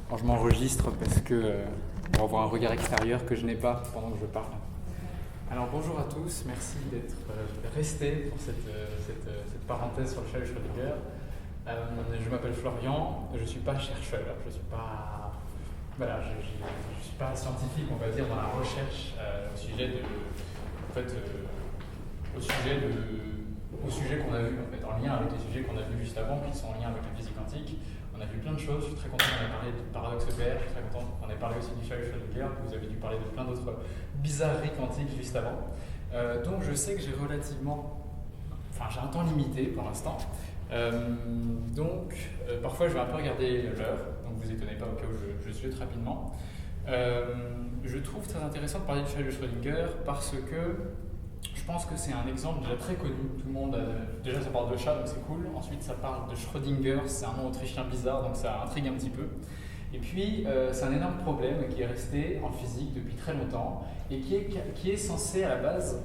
Alors je m'enregistre parce que on va avoir un regard extérieur que je n'ai pas pendant que je parle. Alors bonjour à tous, merci d'être restés pour cette parenthèse sur le chat de Schrödinger. Je m'appelle Florian, je ne suis pas chercheur, je suis pas, voilà, je suis pas scientifique, on va dire, dans la recherche au sujet au sujet qu'on a vu, en fait, en lien avec les sujets qu'on a vus juste avant, qui sont en lien avec la physique quantique. On a vu plein de choses, je suis très content qu'on ait parlé du paradoxe EPR, je suis très content qu'on ait parlé aussi du chat de Schrödinger, vous avez dû parler de plein d'autres bizarreries quantiques juste avant. Donc je sais que j'ai un temps limité pour l'instant. Parfois je vais un peu regarder l'heure, donc vous étonnez pas au cas où je suis rapidement. Je trouve très intéressant de parler du chat de Schrödinger parce que je pense que c'est un exemple déjà très connu. Tout le monde déjà ça parle de chat, donc c'est cool. Ensuite ça parle de Schrödinger, c'est un nom autrichien bizarre, donc ça intrigue un petit peu. Et puis c'est un énorme problème qui est resté en physique depuis très longtemps et qui est censé à la base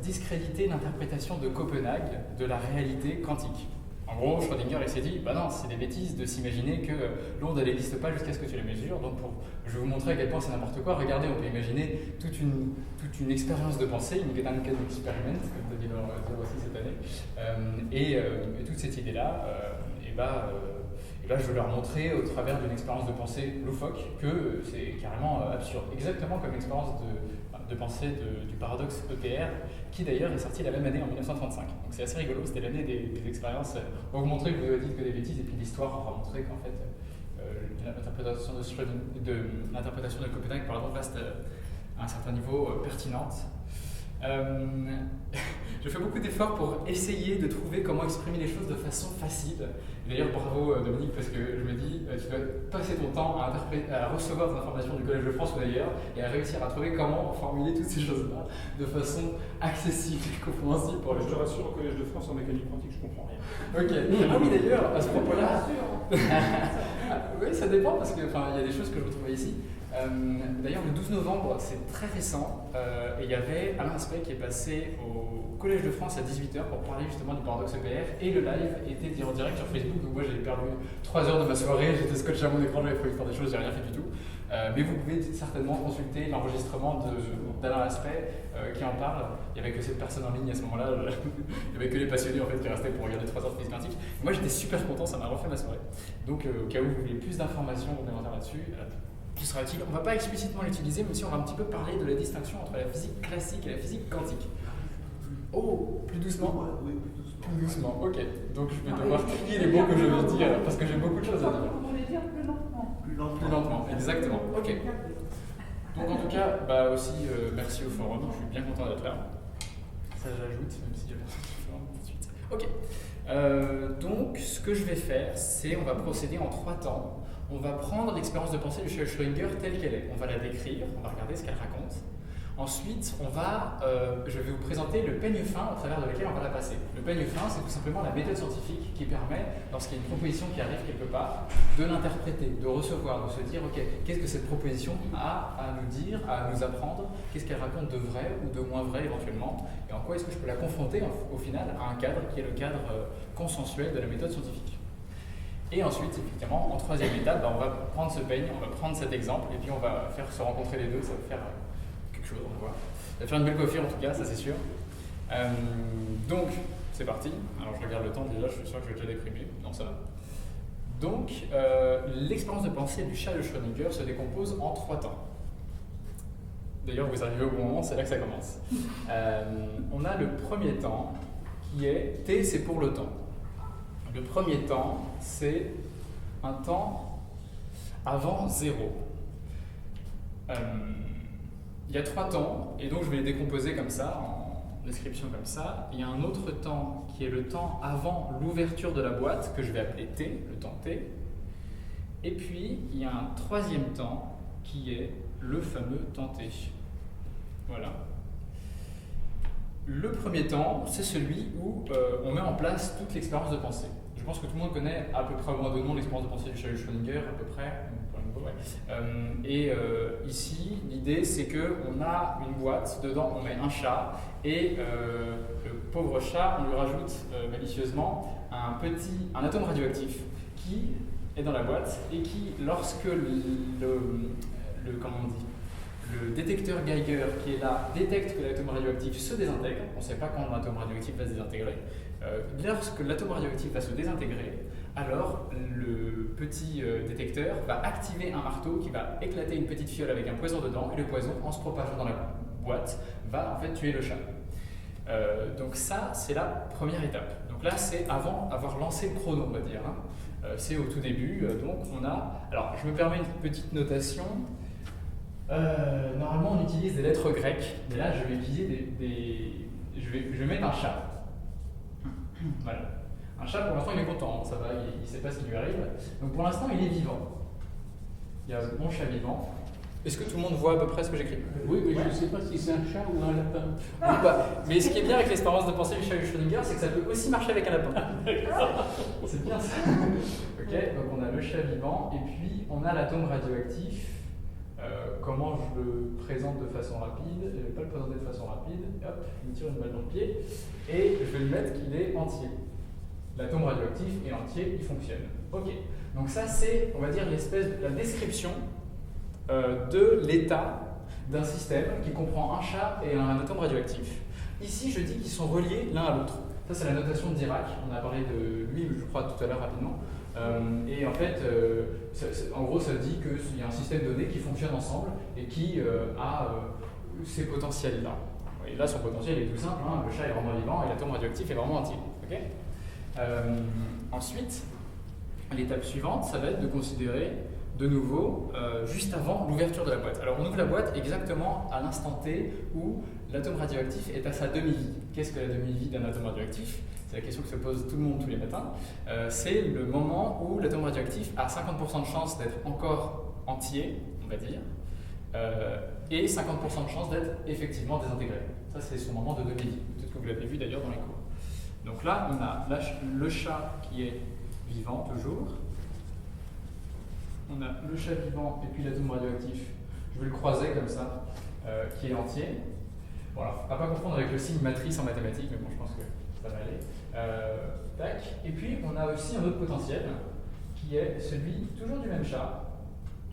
discréditer l'interprétation de Copenhague de la réalité quantique. En gros, Schrödinger il s'est dit, bah non, c'est des bêtises de s'imaginer que l'onde elle n'existe pas jusqu'à ce que tu la mesures. Donc je vais vous montrer à quel point c'est n'importe quoi. Regardez, on peut imaginer toute une expérience de pensée, une Gedankenexperiment, comme David va dire aussi cette année. Et toute cette idée-là, je vais leur montrer au travers d'une expérience de pensée loufoque que c'est carrément absurde. Exactement comme l'expérience de pensée du paradoxe EPR, qui d'ailleurs est sorti la même année en 1935. Donc c'est assez rigolo, c'était l'année des expériences. On va vous montrer que vous avez dit que des bêtises, et puis l'histoire aura montré qu'en fait l'interprétation de Copenhague reste à un certain niveau pertinente. Je fais beaucoup d'efforts pour essayer de trouver comment exprimer les choses de façon facile. D'ailleurs, bravo Dominique, parce que je me dis, tu dois passer ton temps à recevoir des informations du Collège de France ou d'ailleurs, et à réussir à trouver comment formuler toutes ces choses-là de façon accessible et compréhensible pour les gens. Je te rassure, au Collège de France, en mécanique quantique, je comprends rien. Ok. Ah oui, d'ailleurs, à ce propos-là. Oui, ça dépend, parce qu'il y a des choses que je retrouvais ici. D'ailleurs, le 12 novembre, c'est très récent, et il y avait Alain Aspect qui est passé au Collège de France à 18h pour parler justement du paradoxe EPR, et le live était en direct sur Facebook, donc moi j'ai perdu 3 heures de ma soirée, j'étais scotché à mon écran, j'avais prévu de faire des choses, j'ai rien fait du tout. Mais vous pouvez certainement consulter l'enregistrement d'Alain Aspect qui en parle. Il n'y avait que cette personne en ligne à ce moment-là, il n'y avait que les passionnés en fait, qui restaient pour regarder 3 heures de physique quantique. Moi j'étais super content, ça m'a refait ma soirée. Donc au cas où vous voulez plus d'informations complémentaires là-dessus, qui sera utile. On ne va pas explicitement l'utiliser, mais aussi on va un petit peu parler de la distinction entre la physique classique et la physique quantique. Oh, plus doucement. Oui, plus doucement. Plus doucement, ok. Donc je vais devoir trier les mots que je veux dire, parce que j'ai beaucoup de choses à dire. Vous voulez dire plus lentement. Plus lentement, exactement. Ok. Donc en tout cas, merci au forum, je suis bien content d'être là. Ça j'ajoute, même si tout de suite. Ok. Donc ce que je vais faire, c'est on va procéder en 3 temps. On va prendre l'expérience de pensée du chat de Schrödinger telle qu'elle est. On va la décrire, on va regarder ce qu'elle raconte. Ensuite, je vais vous présenter le peigne fin au travers de lequel on va la passer. Le peigne fin, c'est tout simplement la méthode scientifique qui permet, lorsqu'il y a une proposition qui arrive quelque part, de l'interpréter, de recevoir, de se dire, ok, qu'est-ce que cette proposition a à nous dire, à nous apprendre, qu'est-ce qu'elle raconte de vrai ou de moins vrai éventuellement, et en quoi est-ce que je peux la confronter au final à un cadre qui est le cadre consensuel de la méthode scientifique. Et ensuite, effectivement, en 3e étape, on va prendre ce peigne, on va prendre cet exemple, et puis on va faire se rencontrer les deux, ça va faire quelque chose, on va voir. Ça va faire une belle coiffure en tout cas, ça c'est sûr. Donc, c'est parti. Alors je regarde le temps déjà, je suis sûr que je vais déjà déprimer. Non, ça va. Donc, l'expérience de pensée du chat de Schrödinger se décompose en 3 temps. D'ailleurs, vous arrivez au bon moment, c'est là que ça commence. On a le premier temps qui est T, c'est pour le temps. Le premier temps, c'est un temps avant 0. Il y a 3 temps, et donc je vais les décomposer comme ça, en description comme ça. Il y a un autre temps qui est le temps avant l'ouverture de la boîte, que je vais appeler T, le temps T. Et puis, il y a un 3e temps qui est le fameux temps T. Voilà. Le premier temps, c'est celui où on met en place toute l'expérience de pensée. Je pense que tout le monde connaît à peu près au moins de nom l'expérience de pensée du chat de Schrödinger, à peu près. Ici, l'idée c'est qu'on a une boîte, dedans on met un chat, et le pauvre chat, on lui rajoute malicieusement un atome radioactif qui est dans la boîte et qui, lorsque comment on dit, le détecteur Geiger qui est là détecte que l'atome radioactif se désintègre, on ne sait pas quand l'atome radioactif va se désintégrer, lorsque l'atome radioactif va se désintégrer, alors le petit détecteur va activer un marteau qui va éclater une petite fiole avec un poison dedans, et le poison, en se propageant dans la boîte, va en fait tuer le chat. Donc ça, c'est la première étape. Donc là, c'est avant avoir lancé le chrono, on va dire. C'est au tout début, donc on a... Alors, je me permets une petite notation. Normalement, on utilise des lettres grecques, mais là, je vais utiliser je vais mettre un chat. Voilà. Un chat, pour l'instant, il est content, ça va, il ne sait pas ce qui lui arrive. Donc pour l'instant, il est vivant. Il y a mon chat vivant. Est-ce que tout le monde voit à peu près ce que j'écris? Oui, mais je ne sais pas si c'est un chat ou un lapin. Oui, bah, mais ce qui est bien avec l'expérience de pensée du chat de Schrödinger, c'est que ça peut aussi marcher avec un lapin. C'est bien ça. Ok, donc on a le chat vivant, et puis on a l'atome radioactif. Comment je le présente de façon rapide? Je ne vais pas le présenter de façon rapide. Hop, je me tire une balle dans le pied. Et je vais lui mettre qu'il est entier. L'atome radioactif est entier, il fonctionne. Ok, donc ça c'est, on va dire, la description de l'état d'un système qui comprend un chat et un atome radioactif. Ici, je dis qu'ils sont reliés l'un à l'autre. Ça, c'est la notation de Dirac. On a parlé de lui, je crois, tout à l'heure rapidement. Et en fait, en gros, ça dit qu'il y a un système donné qui fonctionne ensemble et qui a ces potentiels-là. Et là, son potentiel est tout simple. Le chat est vraiment vivant et l'atome radioactif est vraiment entier. Okay. Ensuite, l'étape suivante, ça va être de considérer de nouveau, juste avant l'ouverture de la boîte. Alors on ouvre la boîte exactement à l'instant T où l'atome radioactif est à sa demi-vie. Qu'est-ce que la demi-vie d'un atome radioactif? C'est la question que se pose tout le monde tous les matins. C'est le moment où l'atome radioactif a 50% de chance d'être encore entier, on va dire, et 50% de chance d'être effectivement désintégré. Ça c'est son moment de demi-vie. Peut-être que vous l'avez vu d'ailleurs dans les cours. Donc là, on a le chat qui est vivant toujours. On a le chat vivant et puis l'atome radioactif, je vais le croiser comme ça, qui est entier. Voilà, on ne va pas confondre avec le signe matrice en mathématiques, mais bon, je pense que ça va aller. Tac. Et puis, on a aussi un autre potentiel, qui est celui toujours du même chat,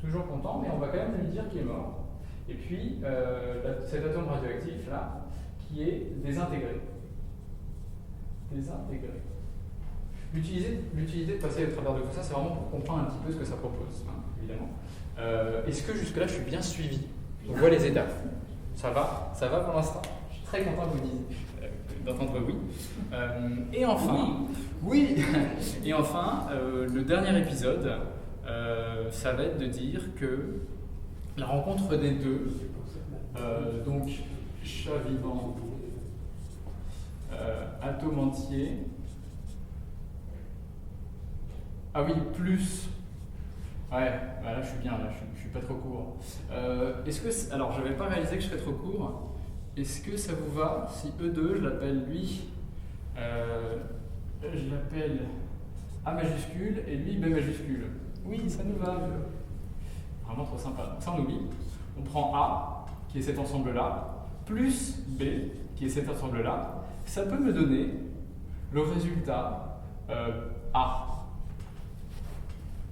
toujours content, mais on va quand même lui dire qu'il est mort. Et puis, cet atome radioactif là, qui est désintégré. Désintégré. L'utilité de passer au travers de tout ça, c'est vraiment pour comprendre un petit peu ce que ça propose, évidemment. Est-ce que jusque-là, je suis bien suivi? On voit les étapes. Ça va? Ça va pour l'instant? Je suis très content que vous disiez, d'entendre oui. Et enfin, oui. Et enfin, le dernier épisode, ça va être de dire que la rencontre des deux, donc chat vivant, atome entier. Ah oui, plus. Ouais, bah là je suis bien, là je suis pas trop court. Alors je vais pas réaliser que je serai trop court. Est-ce que ça vous va si E2, je l'appelle lui, je l'appelle A majuscule et lui B majuscule? Oui, ça nous va. Vraiment trop sympa. Donc ça on oublie. On prend A, qui est cet ensemble-là, plus B, qui est cet ensemble-là. Ça peut me donner le résultat A.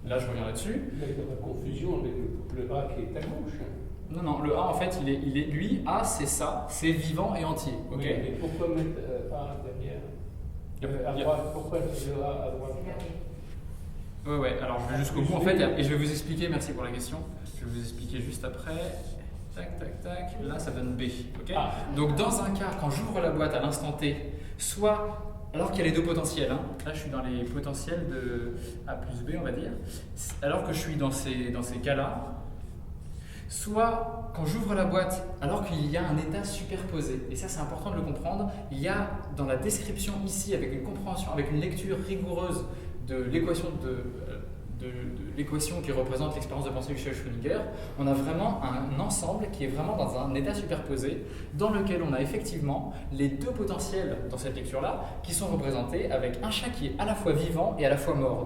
Là, je reviens là-dessus. Il y a la confusion avec le A qui est à gauche. Non, non, le A, en fait, lui, A, c'est ça, c'est vivant et entier. Okay. Oui, mais pourquoi mettre A derrière à droite? Pourquoi le A à droite? Ouais, alors je vais jusqu'au bout, en fait, et je vais vous expliquer, merci pour la question, je vais vous expliquer juste après. Tac, tac, tac, là, ça donne B. Okay. Donc, dans un cas, quand j'ouvre la boîte à l'instant T, soit... Alors qu'il y a les deux potentiels, là je suis dans les potentiels de A plus B, on va dire, alors que je suis dans ces cas-là, soit quand j'ouvre la boîte, alors qu'il y a un état superposé, et ça c'est important de le comprendre, il y a dans la description ici, avec une compréhension, avec une lecture rigoureuse de l'équation l'équation qui représente l'expérience de pensée du chat de Schrödinger, on a vraiment un ensemble qui est vraiment dans un état superposé dans lequel on a effectivement les deux potentiels dans cette lecture-là qui sont représentés avec un chat qui est à la fois vivant et à la fois mort,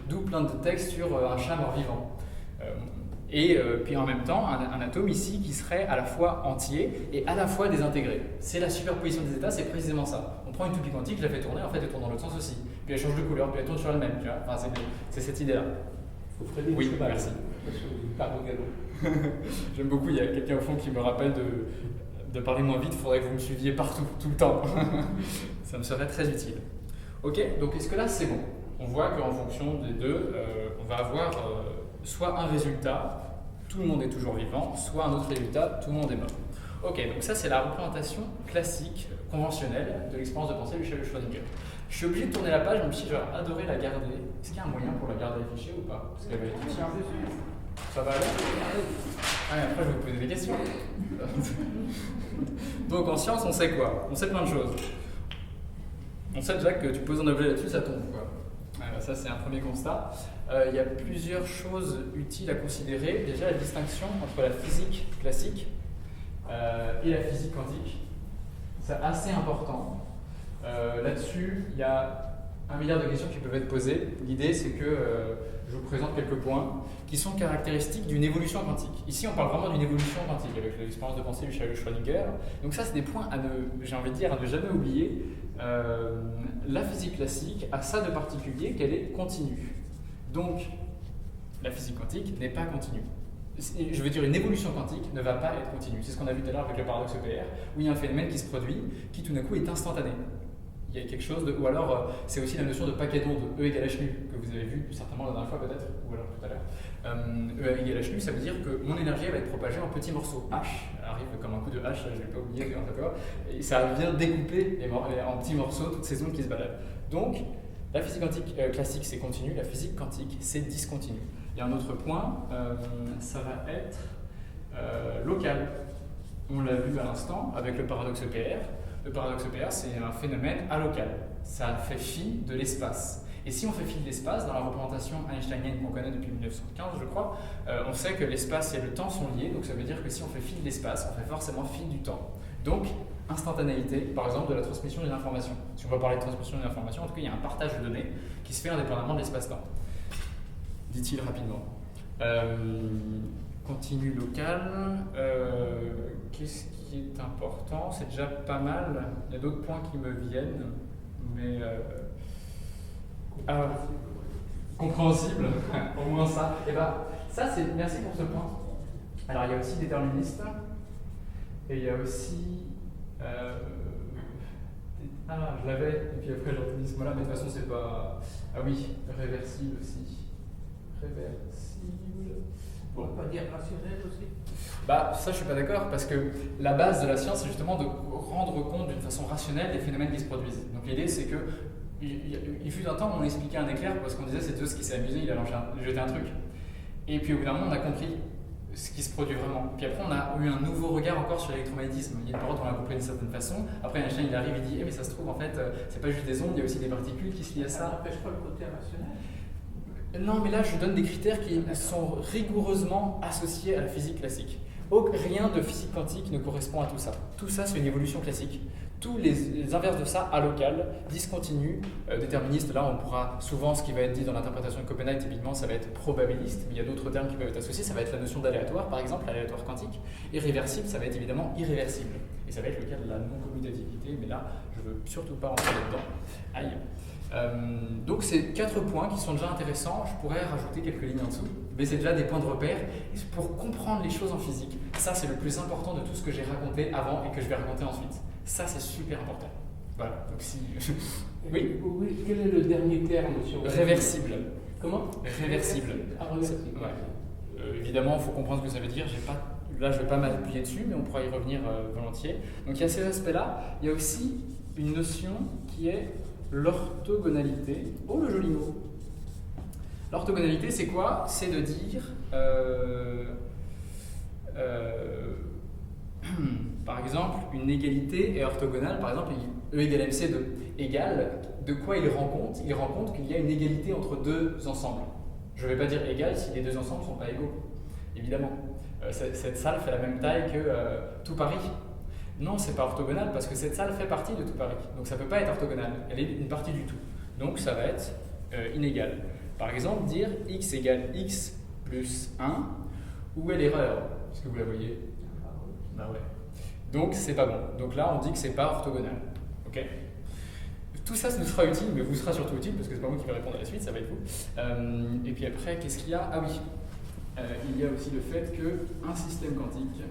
d'où plein de textes sur un chat mort-vivant. Et puis en même temps, un atome ici qui serait à la fois entier et à la fois désintégré. C'est la superposition des états, c'est précisément ça. On prend une toupie quantique, je la fais tourner, en fait elle tourne dans l'autre sens aussi. Puis elle change de couleur, puis elle tourne sur elle-même, tu vois. Enfin, c'est cette idée-là. Vous ferez Oui, cheval, merci. Par au galop. J'aime beaucoup, il y a quelqu'un au fond qui me rappelle de parler moins vite, il faudrait que vous me suiviez partout, tout le temps. Ça me serait très utile. Ok, donc est-ce que là c'est bon? On voit qu'en fonction des deux, on va avoir soit un résultat, tout le monde est toujours vivant, soit un autre résultat, tout le monde est mort. Ok, donc ça c'est la représentation classique, conventionnelle de l'expérience de pensée de Schrödinger. Je suis obligé de tourner la page, même si j'aurais adoré la garder. Est-ce qu'il y a un moyen pour la garder affichée ou pas? Parce qu'elle va être utile. Ça va aller? Ah, après je vais vous poser des questions. Donc en science, on sait quoi? On sait plein de choses. On sait déjà que tu poses un objet là-dessus, ça tombe, quoi. Ça c'est un premier constat. Il y a plusieurs choses utiles à considérer. Déjà la distinction entre la physique classique et la physique quantique. C'est assez important. Là-dessus, il y a 1 milliard de questions qui peuvent être posées. L'idée, c'est que je vous présente quelques points qui sont caractéristiques d'une évolution quantique. Ici, on parle vraiment d'une évolution quantique avec l'expérience de pensée de Schrödinger. Donc ça, c'est des points j'ai envie de dire, à ne jamais oublier. La physique classique a ça de particulier qu'elle est continue. Donc, la physique quantique n'est pas continue. Je veux dire, une évolution quantique ne va pas être continue. C'est ce qu'on a vu tout à l'heure avec le paradoxe EPR, où il y a un phénomène qui se produit, qui tout d'un coup est instantané. Il y a quelque chose de... Ou alors, c'est aussi la notion de paquet d'ondes, E égale h nu, que vous avez vu certainement la dernière fois peut-être, ou alors tout à l'heure. E égale h nu, ça veut dire que mon énergie va être propagée en petits morceaux. H arrive comme un coup de hache, je ne l'ai pas oublié, d'accord. Et ça vient découper en petits morceaux toutes ces ondes qui se baladent. Donc, la physique quantique classique, c'est continu, la physique quantique, c'est discontinu. Il y a un autre point, ça va être local. On l'a vu à l'instant avec le paradoxe EPR. Le paradoxe EPR, c'est un phénomène alocal. Ça fait fi de l'espace. Et si on fait fi de l'espace, dans la représentation einsteinienne qu'on connaît depuis 1915, je crois, on sait que l'espace et le temps sont liés. Donc ça veut dire que si on fait fi de l'espace, on fait forcément fi du temps. Donc, instantanéité, par exemple, de la transmission d'une information. Si on va parler de transmission d'une information, en tout cas, il y a un partage de données qui se fait indépendamment de l'espace-temps. Dit-il rapidement. Continu local. Qu'est-ce qui est important? C'est déjà pas mal. Il y a d'autres points qui me viennent, mais compréhensible. Au moins ça. Et ça c'est. Merci pour ce point. Alors il y a aussi déterministe, et il y a aussi. Je l'avais, et puis après j'ai retenu ce mot-là, mais de toute façon c'est pas. Ah oui, réversible aussi. Réversible. On ne peut pas dire rationnel aussi? Ça je suis pas d'accord, parce que la base de la science c'est justement de rendre compte d'une façon rationnelle des phénomènes qui se produisent. Donc l'idée c'est que il fut un temps où on expliquait un éclair parce qu'on disait c'est Zeus qui s'est amusé, il a jeté un truc. Et puis au bout d'un moment on a compris ce qui se produit vraiment. Puis après on a eu un nouveau regard encore sur l'électromagnétisme. Il y a une parole qu'on a compris d'une certaine façon. Après Einstein il arrive et dit mais ça se trouve en fait c'est pas juste des ondes, il y a aussi des particules qui se lient à ça. Ça n'empêche pas le côté rationnel? Non, mais là, je donne des critères qui sont rigoureusement associés à la physique classique. Rien de physique quantique ne correspond à tout ça. Tout ça, c'est une évolution classique. Tous les inverses de ça, alocal, discontinu, déterministe, là, on pourra souvent, ce qui va être dit dans l'interprétation de Copenhague, typiquement, ça va être probabiliste, mais il y a d'autres termes qui peuvent être associés. Ça va être la notion d'aléatoire, par exemple, l'aléatoire quantique. Irréversible, ça va être évidemment irréversible. Et ça va être le cas de la non-commutativité, mais là, je ne veux surtout pas rentrer là-dedans. Aïe. Donc c'est 4 points qui sont déjà intéressants, je pourrais rajouter quelques lignes en dessous, mais c'est déjà des points de repère. Et pour comprendre les choses en physique, ça c'est le plus important de tout ce que j'ai raconté avant et que je vais raconter ensuite. Ça c'est super important. Voilà, donc si... Oui. Quel est le dernier terme sur... Réversible. Comment? Réversible. Réversible. Ouais. Évidemment, il faut comprendre ce que ça veut dire. Là, je ne vais pas m'appuyer dessus, mais on pourra y revenir volontiers. Donc il y a ces aspects-là. Il y a aussi une notion qui est l'orthogonalité. Oh, le joli mot. L'orthogonalité, c'est quoi? C'est de dire, par exemple, une égalité est orthogonale. Par exemple, E égale MC2 égale, de quoi il rend compte? Il rend compte qu'il y a une égalité entre deux ensembles. Je ne vais pas dire égal si les deux ensembles ne sont pas égaux, évidemment. Cette salle fait la même taille que tout Paris. Non, c'est pas orthogonal parce que cette salle fait partie de tout Paris. Donc ça ne peut pas être orthogonal, elle est une partie du tout. Donc ça va être inégal. Par exemple, dire x égale x plus 1, où est l'erreur? Est-ce que vous la voyez? Bah ouais. Donc c'est pas bon. Donc là on dit que c'est pas orthogonal. Ok? tout ça nous sera utile, mais vous sera surtout utile parce que c'est pas moi qui vais répondre à la suite, ça va être vous. Et puis après, qu'est-ce qu'il y a? Ah oui, il y a aussi le fait qu'un système quantique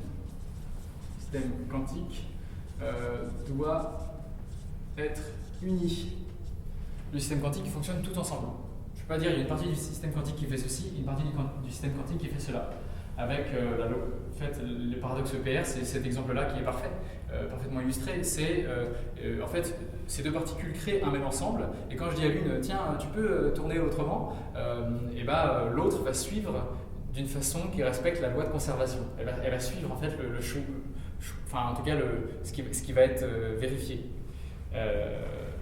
doit être uni. Le système quantique fonctionne tout ensemble. Je ne peux pas dire il y a une partie du système quantique qui fait ceci, une partie du système quantique qui fait cela. Avec en fait, le paradoxe EPR, c'est cet exemple-là qui est parfait, parfaitement illustré. C'est en fait, ces deux particules créent un même ensemble, et quand je dis à l'une, tiens, tu peux tourner autrement, et l'autre va suivre d'une façon qui respecte la loi de conservation. Elle va suivre en fait enfin en tout cas ce qui va être vérifié.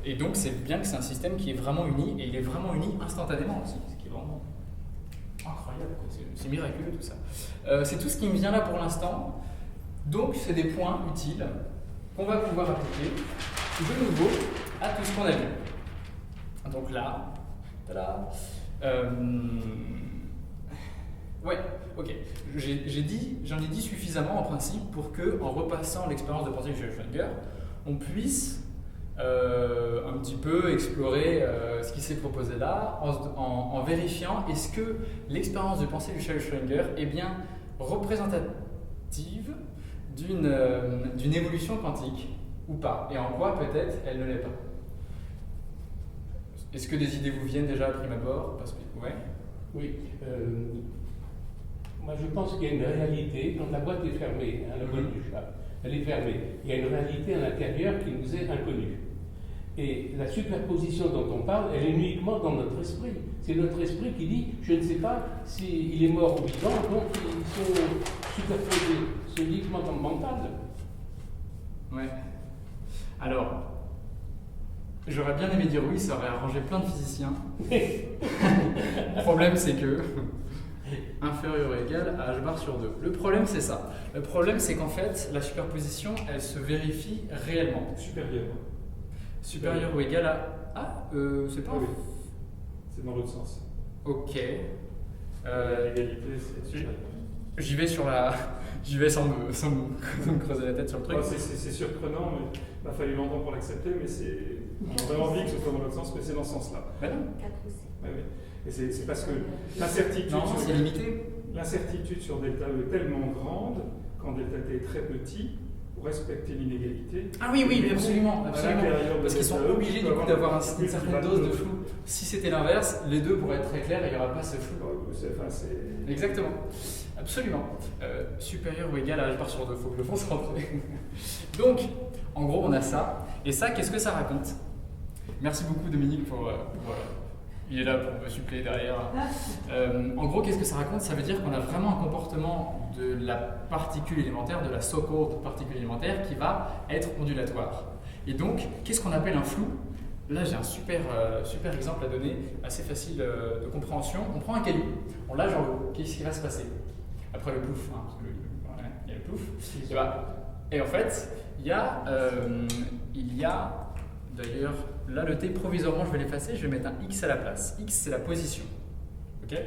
Et donc c'est bien que c'est un système qui est vraiment uni, et il est vraiment uni instantanément aussi, ce qui est vraiment incroyable, c'est miraculeux tout ça. C'est tout ce qui me vient là pour l'instant, donc c'est des points utiles qu'on va pouvoir appliquer de nouveau à tout ce qu'on a vu. Donc là, tada, ouais, ok. J'en ai dit suffisamment en principe pour que, en repassant l'expérience de pensée de Schrödinger, on puisse un petit peu explorer ce qui s'est proposé là, en vérifiant est-ce que l'expérience de pensée de Schrödinger est bien représentative d'une évolution quantique ou pas, et en quoi peut-être elle ne l'est pas. Est-ce que des idées vous viennent déjà à prime abord? Ouais. Oui. Moi, je pense qu'il y a une réalité, quand la boîte est fermée, la boîte du chat, elle est fermée. Il y a une réalité à l'intérieur qui nous est inconnue. Et la superposition dont on parle, elle est uniquement dans notre esprit. C'est notre esprit qui dit, je ne sais pas s'il est mort ou vivant, donc ils sont superposés. C'est uniquement dans le mental. Ouais. Alors, j'aurais bien aimé dire oui, ça aurait arrangé plein de physiciens. Le problème, c'est que inférieur ou égal à h bar sur 2. Le problème, c'est ça. Le problème, c'est qu'en fait, la superposition, elle se vérifie réellement. Supérieur ou égal à... Ah, c'est pas... Oui. C'est dans l'autre sens. Ok. L'égalité, c'est... J'y vais sans me creuser la tête sur le truc. C'est surprenant, mais il m'a fallu longtemps pour l'accepter, mais on aurait envie que ce soit dans l'autre sens, mais c'est dans ce sens-là. Ben non. Oui. Et c'est parce que l'incertitude... Non, c'est limité. L'incertitude sur delta E est tellement grande, quand delta T est très petit, pour respecter l'inégalité... Ah oui, absolument. Parce qu'ils sont obligés du coup d'avoir une certaine dose de flou. Si c'était l'inverse, les deux pourraient être très clairs et il n'y aura pas ce flou. Exactement. Absolument. Supérieur ou égal à h bar sur 2, il faut que le fond se rentre. Donc, en gros, on a ça. Et ça, qu'est-ce que ça raconte? Merci beaucoup Dominique pour il est là pour me suppléer derrière. En gros, qu'est-ce que ça raconte? Ça veut dire qu'on a vraiment un comportement de la particule élémentaire, de la so-called particule élémentaire, qui va être ondulatoire. Et donc, qu'est-ce qu'on appelle un flou? Là, j'ai un super exemple à donner, assez facile de compréhension. On prend un caillou, on lâche en l'eau. Qu'est-ce qui va se passer? Après le plouf, hein, parce que il y a le plouf. Et en fait, il y a d'ailleurs, là le T provisoirement je vais l'effacer, je vais mettre un X à la place. X c'est la position. Ok.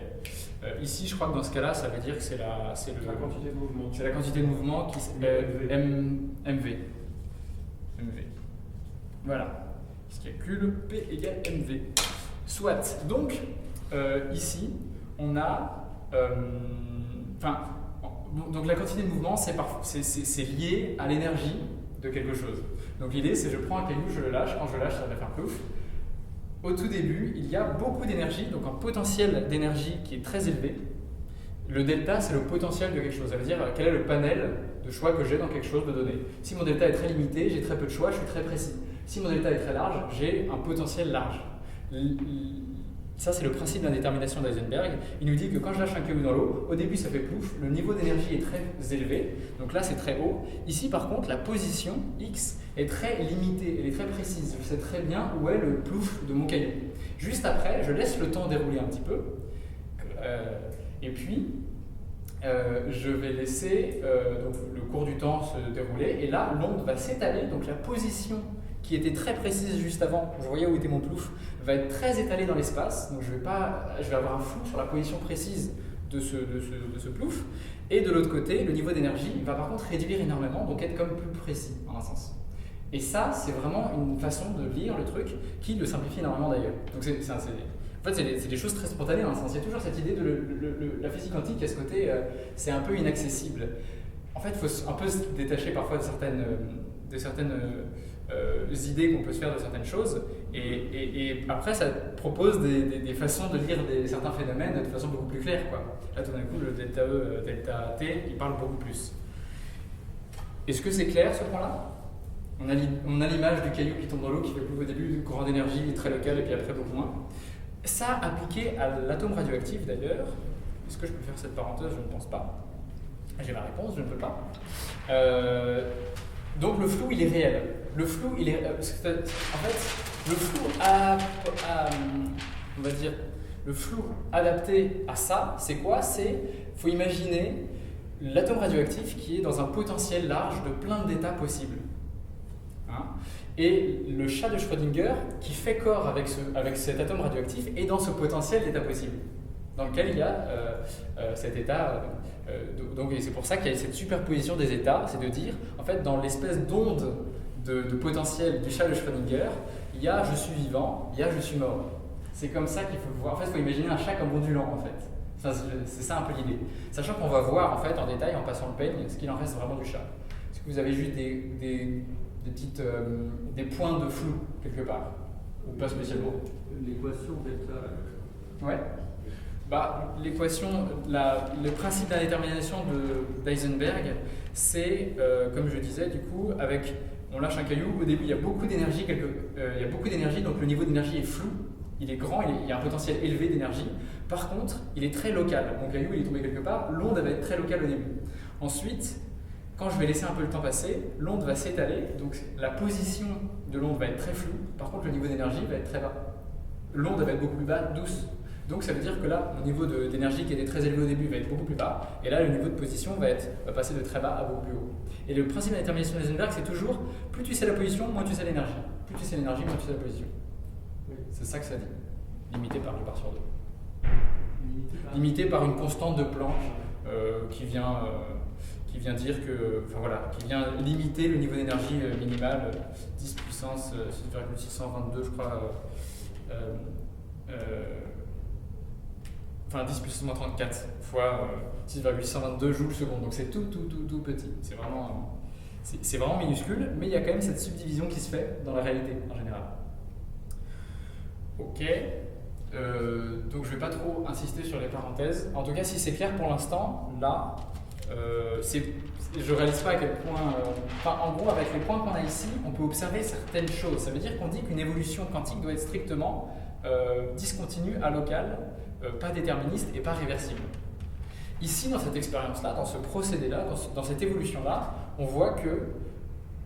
Ici je crois que dans ce cas-là ça veut dire que c'est la quantité de mouvement. C'est la quantité de mouvement qui MV. Voilà. Ce qui calcule P égale MV. Soit. Donc ici on a donc la quantité de mouvement c'est lié à l'énergie de quelque chose. Donc l'idée c'est je prends un caillou, je le lâche, quand je le lâche ça va faire plouf. Au tout début, il y a beaucoup d'énergie, donc un potentiel d'énergie qui est très élevé. Le delta c'est le potentiel de quelque chose, ça veut dire quel est le panel de choix que j'ai dans quelque chose de donné. Si mon delta est très limité, j'ai très peu de choix, je suis très précis. Si mon delta est très large, j'ai un potentiel large. Ça, c'est le principe de l'indétermination d'Eisenberg. Il nous dit que quand je lâche un caillou dans l'eau, au début ça fait plouf, le niveau d'énergie est très élevé, donc là c'est très haut. Ici par contre, la position X est très limitée, elle est très précise. Je sais très bien où est le plouf de mon caillou. Juste après, je laisse le temps dérouler un petit peu, et puis je vais laisser donc, le cours du temps se dérouler, et là l'onde va s'étaler, donc la position qui était très précise juste avant, je voyais où était mon plouf, va être très étalée dans l'espace, donc je vais avoir un flou sur la position précise de ce plouf, et de l'autre côté, le niveau d'énergie va par contre réduire énormément, donc être comme plus précis, en un sens. Et ça, c'est vraiment une façon de lire le truc qui le simplifie énormément d'ailleurs. Donc en fait, c'est des choses très spontanées dans le sens. Il y a toujours cette idée de la physique quantique, à ce côté, c'est un peu inaccessible. En fait, il faut un peu se détacher parfois de certaines idées qu'on peut se faire de certaines choses. Et après, ça propose des façons de lire certains phénomènes de façon beaucoup plus claire, quoi. Là, tout d'un coup, le delta E, delta T, il parle beaucoup plus. Est-ce que c'est clair, ce point-là ? On a l'image du caillou qui tombe dans l'eau, qui fait plus au début du courant d'énergie, très local, et puis après beaucoup moins. Ça, appliqué à l'atome radioactif d'ailleurs, est-ce que je peux faire cette parenthèse ? Je ne pense pas. J'ai ma réponse, je ne peux pas. Donc le flou, il est réel. Le flou, il est... En fait, le flou on va dire, le flou adapté à ça, c'est quoi ? Faut imaginer l'atome radioactif qui est dans un potentiel large de plein d'états possibles. Et le chat de Schrödinger qui fait corps avec cet atome radioactif est dans ce potentiel d'état possible, dans lequel il y a cet état. Donc c'est pour ça qu'il y a cette superposition des états, c'est de dire, en fait, dans l'espèce d'onde de potentiel du chat de Schrödinger, il y a je suis vivant, il y a je suis mort. C'est comme ça qu'il faut le voir. En fait, il faut imaginer un chat comme ondulant, en fait. C'est ça un peu l'idée. Sachant qu'on va voir, en fait, en détail, en passant le peigne, ce qu'il en reste vraiment du chat. Est-ce que vous avez juste des points de flou quelque part, ou pas spécialement? L'équation delta. Ouais. L'équation, le principe d'indétermination d'Heisenberg, c'est, comme je disais, du coup, on lâche un caillou, au début il y a beaucoup d'énergie, donc le niveau d'énergie est flou, il est grand, il y a un potentiel élevé d'énergie. Par contre, il est très local. Mon caillou, il est tombé quelque part, l'onde va être très locale au début. Ensuite, quand je vais laisser un peu le temps passer, l'onde va s'étaler, donc la position de l'onde va être très floue, par contre le niveau d'énergie va être très bas. L'onde va être beaucoup plus bas, douce. Donc ça veut dire que là, mon niveau d'énergie qui était très élevé au début va être beaucoup plus bas, et là le niveau de position va passer de très bas à beaucoup plus haut. Et le principe d'indétermination d'Heisenberg, c'est toujours, plus tu sais la position, moins tu sais l'énergie. Plus tu sais l'énergie, moins tu sais la position. C'est ça que ça dit. Limité par G bar sur 2. Limité par une constante de Planck qui vient dire que, qui vient limiter le niveau d'énergie minimal, 10 puissance 6,622, je crois, 10 puissance moins 34 fois 6,622 joules seconde. Donc c'est tout petit. C'est vraiment minuscule, mais il y a quand même cette subdivision qui se fait dans la réalité en général. Ok. Donc je ne vais pas trop insister sur les parenthèses. En tout cas, si c'est clair pour l'instant, là, je ne réalise pas à quel point... en gros, avec les points qu'on a ici, on peut observer certaines choses. Ça veut dire qu'on dit qu'une évolution quantique doit être strictement discontinue, alocale, pas déterministe et pas réversible. Ici, dans cette expérience-là, dans ce procédé-là, dans cette évolution-là, on voit que,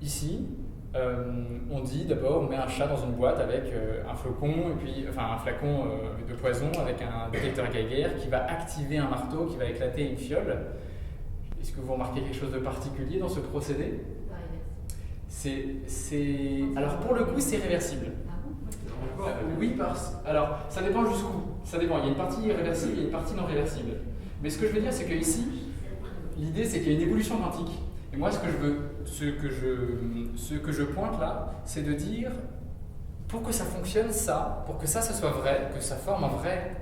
ici, on dit d'abord, on met un chat dans une boîte avec un flacon de poison avec un détecteur Geiger qui va activer un marteau, qui va éclater une fiole. Est-ce que vous remarquez quelque chose de particulier dans ce procédé? Alors pour le coup, c'est réversible. Oui, alors ça dépend jusqu'où. Ça dépend. Il y a une partie réversible et une partie non réversible. Mais ce que je veux dire, c'est que ici, l'idée, c'est qu'il y a une évolution quantique. Et moi, ce que je pointe là, c'est de dire, pour que ça fonctionne, pour que ça soit vrai, que ça forme un vrai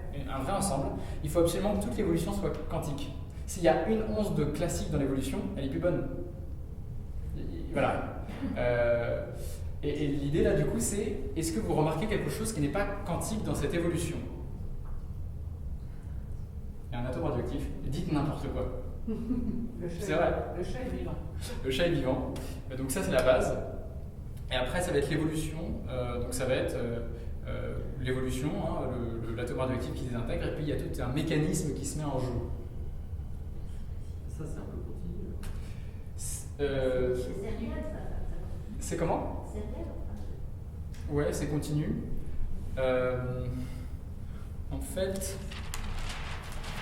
ensemble, il faut absolument que toute l'évolution soit quantique. S'il y a une once de classique dans l'évolution, elle est plus bonne. Voilà. Et l'idée là, du coup, c'est, est-ce que vous remarquez quelque chose qui n'est pas quantique dans cette évolution? Il y a un atome radioactif, dites n'importe quoi. C'est vrai. Le chat est vivant. Le chat est vivant. Donc ça, c'est la base. Et après, ça va être l'évolution. Donc ça va être l'évolution, l'atome radioactif qui désintègre, et puis il y a tout un mécanisme qui se met en jeu. Ça, c'est un peu continu. C'est comment? Ouais, c'est continu. En fait,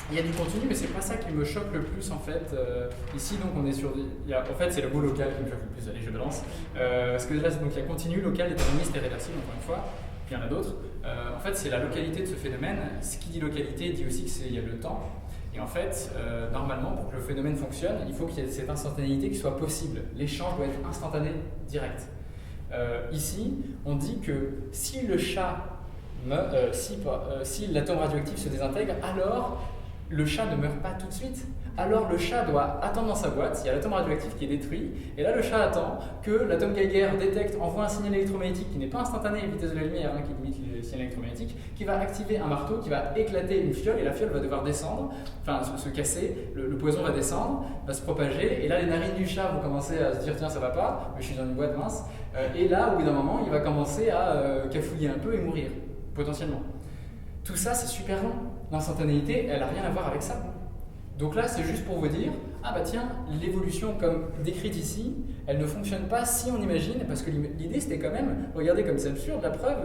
il y a du continu, mais c'est pas ça qui me choque le plus en fait. Ici, donc, on est sur. En fait, c'est le mot local qui me choque le plus. Allez, je balance. Parce que là, donc, il y a continu, local, déterministe et réversible, encore une fois. Puis il y en a d'autres. En fait, c'est la localité de ce phénomène. Ce qui dit localité dit aussi qu'il y a le temps. Et en fait, normalement, pour que le phénomène fonctionne, il faut qu'il y ait cette instantanéité qui soit possible. L'échange doit être instantané, direct. Ici, on dit que si le chat si l'atome radioactif se désintègre, alors le chat ne meurt pas tout de suite. Alors le chat doit attendre dans sa boîte, il y a l'atome radioactif qui est détruit, et là le chat attend que l'atome Geiger détecte, envoie un signal électromagnétique qui n'est pas instantané à la vitesse de la lumière, qui limite le signal électromagnétique, qui va activer un marteau, qui va éclater une fiole, et la fiole va devoir descendre, enfin se casser, le poison va descendre, va se propager, et là les narines du chat vont commencer à se dire tiens ça va pas, mais je suis dans une boîte mince, et là au bout d'un moment il va commencer à cafouiller un peu et mourir, potentiellement. Tout ça c'est super long, l'instantanéité elle n'a rien à voir avec ça. Donc là, c'est juste pour vous dire, ah bah tiens, l'évolution comme décrite ici, elle ne fonctionne pas si on imagine, parce que l'idée c'était quand même, regardez comme c'est absurde, la preuve,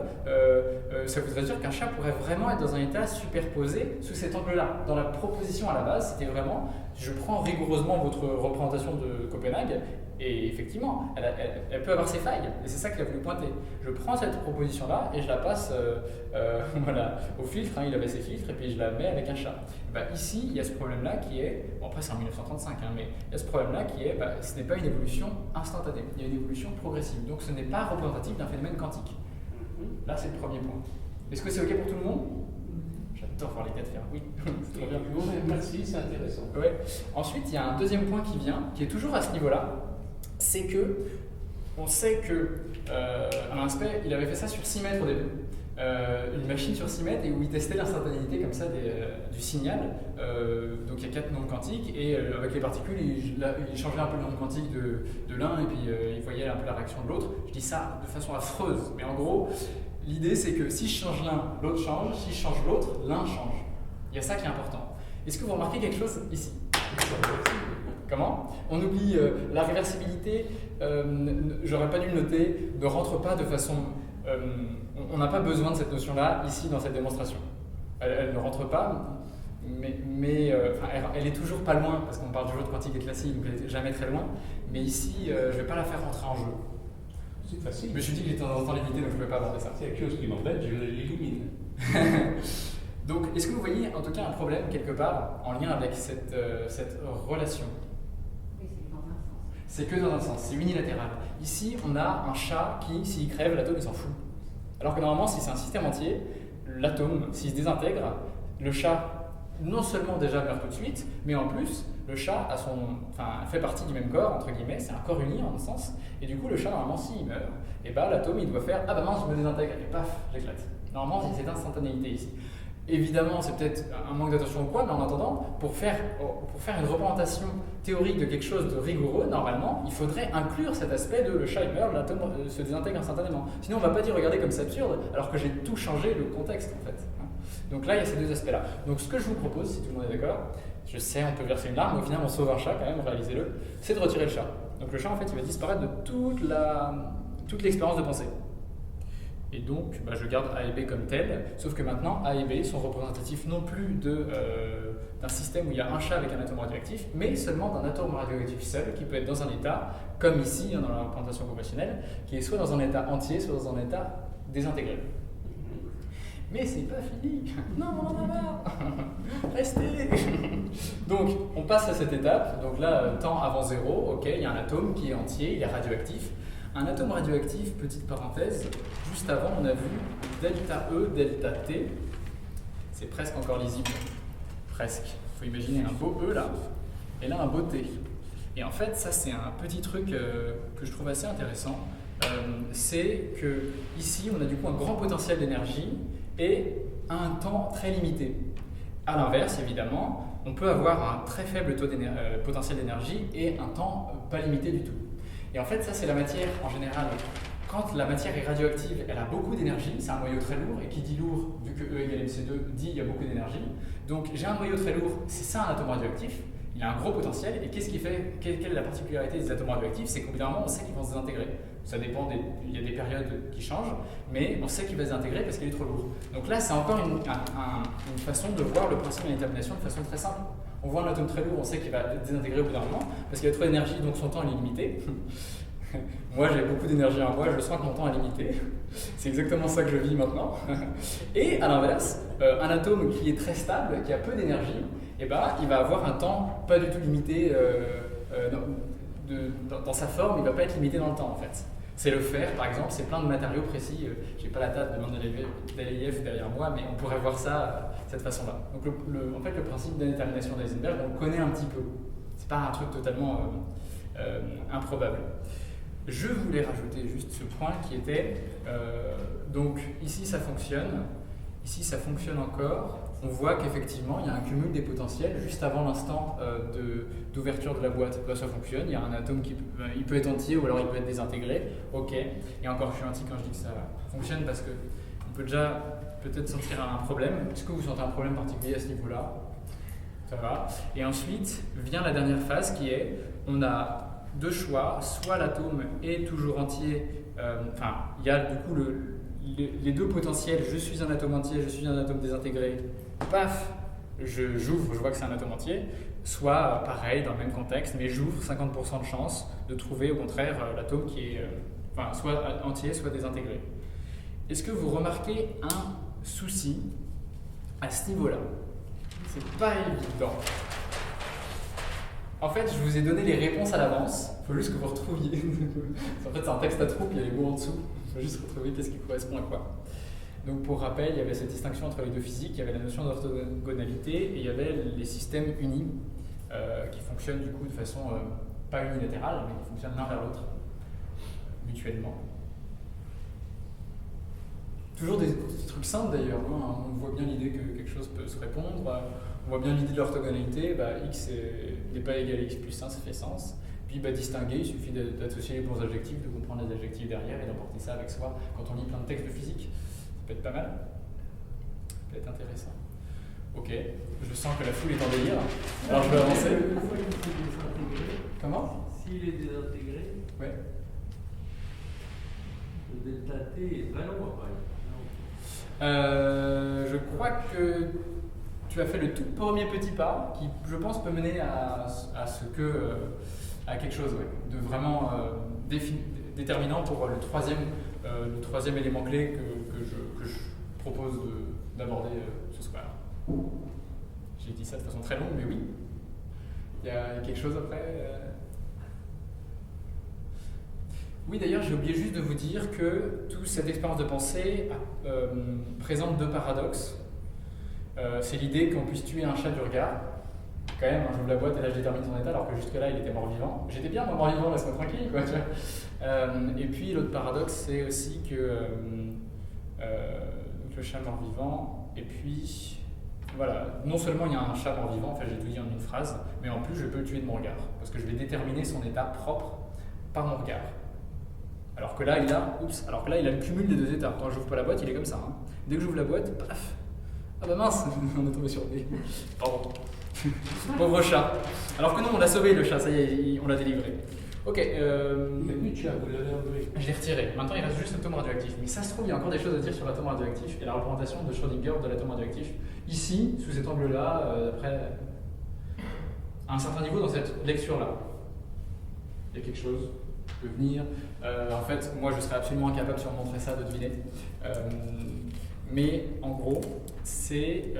ça voudrait dire qu'un chat pourrait vraiment être dans un état superposé sous cet angle-là. Dans la proposition à la base, c'était vraiment, je prends rigoureusement votre représentation de Copenhague, et effectivement, elle peut avoir ses failles, et c'est ça qu'il a voulu pointer. Je prends cette proposition-là et je la passe voilà, au filtre, il avait ses filtres, et puis je la mets avec un chat. Bah, ici, il y a ce problème-là qui est, bon après c'est en 1935, mais il y a ce problème-là qui est, ce n'est pas une évolution instantanée, il y a une évolution progressive, donc ce n'est pas représentatif d'un phénomène quantique. Là, c'est le premier point. Est-ce que c'est OK pour tout le monde? J'adore voir les cas de fer, oui. C'est très bien. Merci, c'est intéressant. Ouais. Ensuite, il y a un deuxième point qui vient, qui est toujours à ce niveau-là, c'est que on sait que Alain Aspect, il avait fait ça sur 6 mètres au début. Une machine sur 6 mètres et où il testait l'instantanéité comme ça du signal. Donc il y a 4 nombres quantiques et avec les particules, il changeait un peu le nombre quantique de l'un et puis il voyait un peu la réaction de l'autre. Je dis ça de façon affreuse, mais en gros, l'idée c'est que si je change l'un, l'autre change. Si je change l'autre, l'un change. Il y a ça qui est important. Est-ce que vous remarquez quelque chose ici? Comment? On oublie la réversibilité, j'aurais pas dû le noter, ne rentre pas de façon... on n'a pas besoin de cette notion-là ici dans cette démonstration. Elle ne rentre pas, mais elle est toujours pas loin, parce qu'on parle toujours de quantique et classique, donc elle n'est jamais très loin. Mais ici, je ne vais pas la faire rentrer en jeu. C'est facile. Mais je me suis dit qu'il était dans un temps limité, donc je ne pouvais pas aborder ça. C'est quelque chose qui m'embête, je l'élimine. Donc, est-ce que vous voyez en tout cas un problème quelque part en lien avec cette relation? C'est que dans un sens, c'est unilatéral. Ici, on a un chat qui, s'il crève, l'atome, il s'en fout. Alors que normalement, si c'est un système entier, l'atome, s'il se désintègre, le chat, non seulement déjà meurt tout de suite, mais en plus, le chat fait partie du même corps, entre guillemets, c'est un corps uni en un sens, et du coup, le chat, normalement, s'il meurt, et l'atome, il doit faire « Ah bah mince, je me désintègre », et paf, j'éclate. Normalement, c'est cette instantanéité ici. Évidemment, c'est peut-être un manque d'attention ou quoi, mais en attendant, pour faire une représentation théorique de quelque chose de rigoureux, normalement, il faudrait inclure cet aspect de le chat il meurt, l'atome se désintègre instantanément. Sinon, on ne va pas dire regardez comme c'est absurde, alors que j'ai tout changé le contexte en fait. Donc là, il y a ces deux aspects-là. Donc ce que je vous propose, si tout le monde est d'accord, je sais, on peut verser une larme, mais au final, on sauve un chat quand même, réalisez-le, c'est de retirer le chat. Donc le chat, en fait, il va disparaître de toute l'expérience de pensée. Et donc, je garde A et B comme tel, sauf que maintenant, A et B sont représentatifs non plus d'un système où il y a un chat avec un atome radioactif, mais seulement d'un atome radioactif seul qui peut être dans un état, comme ici, dans la représentation conventionnelle, qui est soit dans un état entier, soit dans un état désintégré. Mais c'est pas fini. Non, on en a marre. Restez. Donc, on passe à cette étape. Donc là, temps avant 0, ok, il y a un atome qui est entier, il est radioactif. Un atome radioactif, petite parenthèse, juste avant on a vu delta E, delta T, c'est presque encore lisible, presque. Il faut imaginer un beau E là, et là un beau T. Et en fait, ça c'est un petit truc que je trouve assez intéressant, c'est que ici on a du coup un grand potentiel d'énergie et un temps très limité. A l'inverse, évidemment, on peut avoir un très faible potentiel d'énergie et un temps pas limité du tout. Et en fait, ça c'est la matière en général. Quand la matière est radioactive, elle a beaucoup d'énergie, c'est un noyau très lourd, et qui dit lourd, vu que E égale mc2, dit il y a beaucoup d'énergie. Donc j'ai un noyau très lourd, c'est ça un atome radioactif, il a un gros potentiel, et qu'est-ce qui fait, quelle est la particularité des atomes radioactifs? C'est qu'au bout d'un moment, on sait qu'ils vont se désintégrer. Ça dépend, il y a des périodes qui changent, mais on sait qu'il va se désintégrer parce qu'il est trop lourd. Donc là, c'est encore une façon de voir le principe de l'interpolation de façon très simple. On voit un atome très lourd, on sait qu'il va désintégrer au bout d'un moment, parce qu'il a trop d'énergie, donc son temps est limité. Moi, j'ai beaucoup d'énergie en moi, je sens que mon temps est limité. C'est exactement ça que je vis maintenant. Et à l'inverse, un atome qui est très stable, qui a peu d'énergie, il va avoir un temps pas du tout limité dans sa forme, il ne va pas être limité dans le temps en fait. C'est le fer, par exemple, c'est plein de matériaux précis. J'ai pas la table de Mendeleïev derrière moi, mais on pourrait voir ça de cette façon-là. Donc en fait, le principe d'indétermination d'Heisenberg, on le connaît un petit peu. C'est pas un truc totalement improbable. Je voulais rajouter juste ce point qui était, donc ici ça fonctionne, ici ça fonctionne encore. On voit qu'effectivement il y a un cumul des potentiels juste avant l'instant d'ouverture de la boîte. Là ça fonctionne, il y a un atome qui il peut être entier ou alors il peut être désintégré. Ok, et encore je suis anti quand je dis que ça fonctionne parce qu'on peut déjà peut-être sentir un problème. Est-ce que vous sentez un problème particulier à ce niveau-là? Ça va. Et ensuite vient la dernière phase qui est, on a deux choix, soit l'atome est toujours entier, il y a du coup les deux potentiels, je suis un atome entier, je suis un atome désintégré, paf, j'ouvre, je vois que c'est un atome entier, soit pareil dans le même contexte, mais j'ouvre 50% de chance de trouver au contraire l'atome qui est soit entier, soit désintégré. Est-ce que vous remarquez un souci à ce niveau-là? C'est pas évident. En fait, je vous ai donné les réponses à l'avance, il faut juste que vous retrouviez. En fait, c'est un texte à troupe, il y a les mots en dessous, il faut juste retrouver qu'est-ce qui correspond à quoi. Donc, pour rappel, il y avait cette distinction entre les deux physiques, il y avait la notion d'orthogonalité et il y avait les systèmes unis qui fonctionnent du coup de façon pas unilatérale, mais qui fonctionnent l'un vers l'autre, mutuellement. Toujours des trucs simples d'ailleurs, hein. On voit bien l'idée que quelque chose peut se répondre. On voit bien l'idée de l'orthogonalité, x n'est pas égal à x plus 1, ça fait sens. Puis distinguer, il suffit d'associer les bons adjectifs, de comprendre les adjectifs derrière et d'emporter ça avec soi quand on lit plein de textes de physique. Ça peut être pas mal, ça peut être intéressant. Ok, je sens que la foule est en délire, alors je vais avancer. Une fois qu'il est désintégré, Comment? s'il est désintégré, Ouais. le delta T est très long après. Je crois que tu as fait le tout premier petit pas qui, je pense, peut mener à quelque chose de vraiment déterminant pour le troisième élément clé que je propose d'aborder ce soir. J'ai dit ça de façon très longue, mais oui. Il y a quelque chose après Oui, d'ailleurs, j'ai oublié juste de vous dire que toute cette expérience de pensée présente deux paradoxes. C'est l'idée qu'on puisse tuer un chat du regard. Quand même, j'ouvre la boîte et là je détermine son état, alors que jusque-là il était mort-vivant. J'étais bien mort-vivant, laisse-moi tranquille, quoi, tu vois. Et puis l'autre paradoxe, c'est aussi que donc le chat mort-vivant, et puis voilà, non seulement il y a un chat mort-vivant, enfin j'ai tout dit en une phrase, mais en plus je peux le tuer de mon regard, parce que je vais déterminer son état propre par mon regard. Alors que là, il a le cumul des deux états. Quand j'ouvre pas la boîte, il est comme ça. Hein. Dès que j'ouvre la boîte, paf. Ah bah mince, on est tombé sur lui. Pardon. Pauvre chat. Alors que non, on l'a sauvé le chat, ça y est, on l'a délivré. Ok. Il n'y a plus de chat, vous l'avez enlevé. Je l'ai retiré. Maintenant, il reste juste l'atome radioactif. Mais ça se trouve, il y a encore des choses à dire sur l'atome radioactif et la représentation de Schrödinger de l'atome radioactif. Ici, sous cet angle-là, après, à un certain niveau dans cette lecture-là, il y a quelque chose qui peut venir. En fait, moi, je serais absolument incapable, si on montrait ça, de deviner. Mais en gros, c'est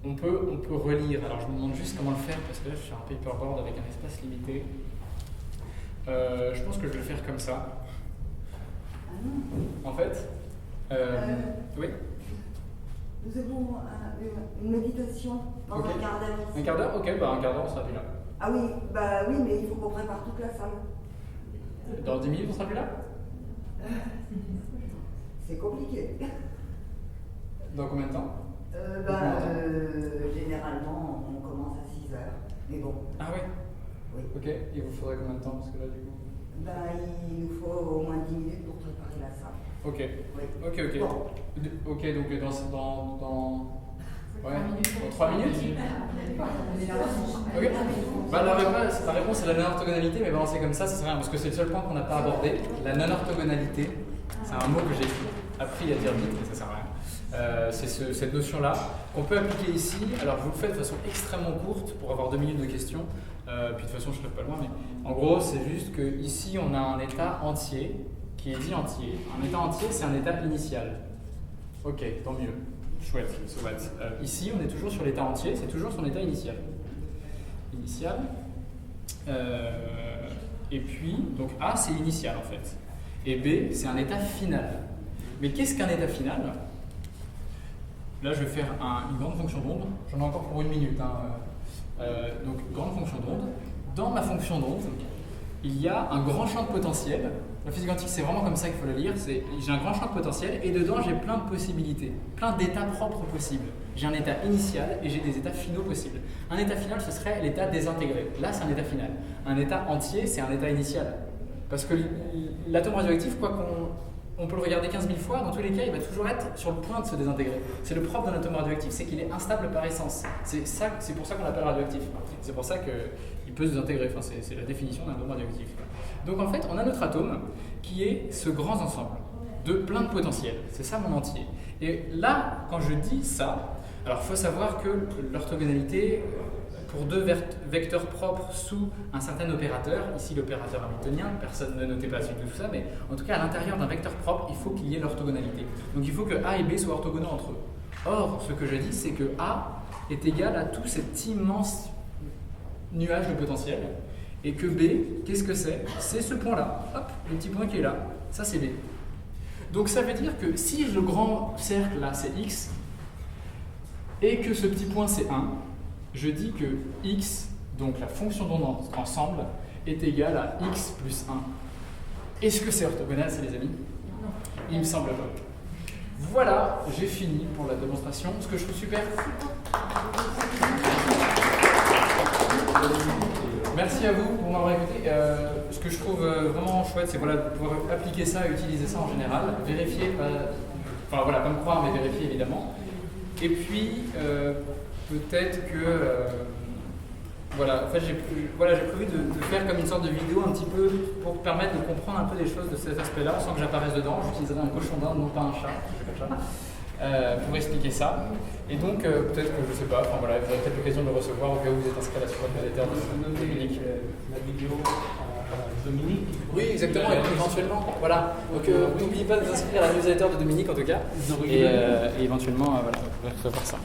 on peut relire. Alors, je me demande juste comment le faire parce que là, je suis sur un paperboard avec un espace limité. Je pense que je vais le faire comme ça. En fait, oui. Nous avons une méditation dans un quart d'heure. Un quart d'heure? Ok, un quart d'heure, on sera plus là. Ah oui, oui, mais il faut qu'on prépare toute la salle. Dans 10 minutes, on sera plus là? C'est compliqué. Dans combien de temps? Généralement, on commence à 6h. Mais bon. Ah ouais? Oui. Ok, il vous faudrait combien de temps? Parce que là, du coup. Il nous faut au moins 10 minutes pour préparer la salle. Ok. Oui. Ok. Bon. Ok, donc dans 3 minutes? Ok. La réponse c'est la non-orthogonalité, mais balancée comme ça sert à rien, parce que c'est le seul point qu'on n'a pas abordé. La non-orthogonalité, c'est un mot que j'ai appris à dire vite, mais ça sert à rien. C'est cette notion-là qu'on peut appliquer ici. Alors je vous le fais de façon extrêmement courte pour avoir 2 minutes de questions. Puis de toute façon je ne serai pas loin, mais en gros c'est juste que ici on a un état entier qui est dit entier. Un état entier c'est un état initial. Ok, tant mieux. Chouette. Ici on est toujours sur l'état entier, c'est toujours son état initial. Et puis, donc A, c'est initial en fait. Et B, c'est un état final. Mais qu'est-ce qu'un état final? Là, je vais faire une grande fonction d'onde. J'en ai encore pour 1 minute. Donc, grande fonction d'onde. Dans ma fonction d'onde, il y a un grand champ de potentiel. La physique quantique, c'est vraiment comme ça qu'il faut la lire. J'ai un grand champ de potentiel et dedans, j'ai plein de possibilités, plein d'états propres possibles. J'ai un état initial et j'ai des états finaux possibles. Un état final, ce serait l'état désintégré. Là, c'est un état final. Un état entier, c'est un état initial. Parce que l'atome radioactif, quoi qu'on peut le regarder 15 000 fois, dans tous les cas, il va toujours être sur le point de se désintégrer. C'est le propre d'un atome radioactif, c'est qu'il est instable par essence. C'est pour ça qu'on l'appelle radioactif. C'est pour ça qu'il peut se désintégrer. Enfin, c'est la définition d'un atome radioactif. Donc en fait, on a notre atome qui est ce grand ensemble de plein de potentiels. C'est ça mon entier. Et là, quand je dis ça, alors il faut savoir que l'orthogonalité, pour deux vecteurs propres sous un certain opérateur, ici l'opérateur hamiltonien, personne ne notait pas la suite de tout ça, mais en tout cas à l'intérieur d'un vecteur propre, il faut qu'il y ait l'orthogonalité. Donc il faut que A et B soient orthogonaux entre eux. Or, ce que je dis, c'est que A est égal à tout cet immense nuage de potentiel, et que B, qu'est-ce que c'est? C'est ce point-là, hop, le petit point qui est là, ça c'est B. Donc ça veut dire que si le grand cercle là c'est X, et que ce petit point c'est 1, je dis que X, donc la fonction d'onde ensemble, est égale à X plus 1. Est-ce que c'est orthogonal, ça les amis? Non. Il me semble pas. Voilà, j'ai fini pour la démonstration. Ce que je trouve super. Merci à vous pour m'avoir écouté. Ce que je trouve vraiment chouette, c'est voilà, de pouvoir appliquer ça et utiliser ça en général. Vérifier, enfin voilà, pas me croire, mais vérifier évidemment. Et puis, peut-être que, voilà, en fait, j'ai prévu de faire comme une sorte de vidéo un petit peu pour permettre de comprendre un peu des choses de cet aspect-là, sans que j'apparaisse dedans. J'utiliserai un cochon d'Inde, non pas un chat, pour expliquer ça. Et donc, peut-être que, je sais pas, enfin voilà, vous aurez peut-être l'occasion de le recevoir au cas où vous êtes inscrit à la newsletter de Dominique. La vidéo Dominique. Oui, exactement, et éventuellement, voilà. Donc, n'oubliez pas de vous inscrire à la newsletter de Dominique en tout cas. Et éventuellement, voilà, vous pouvez recevoir ça.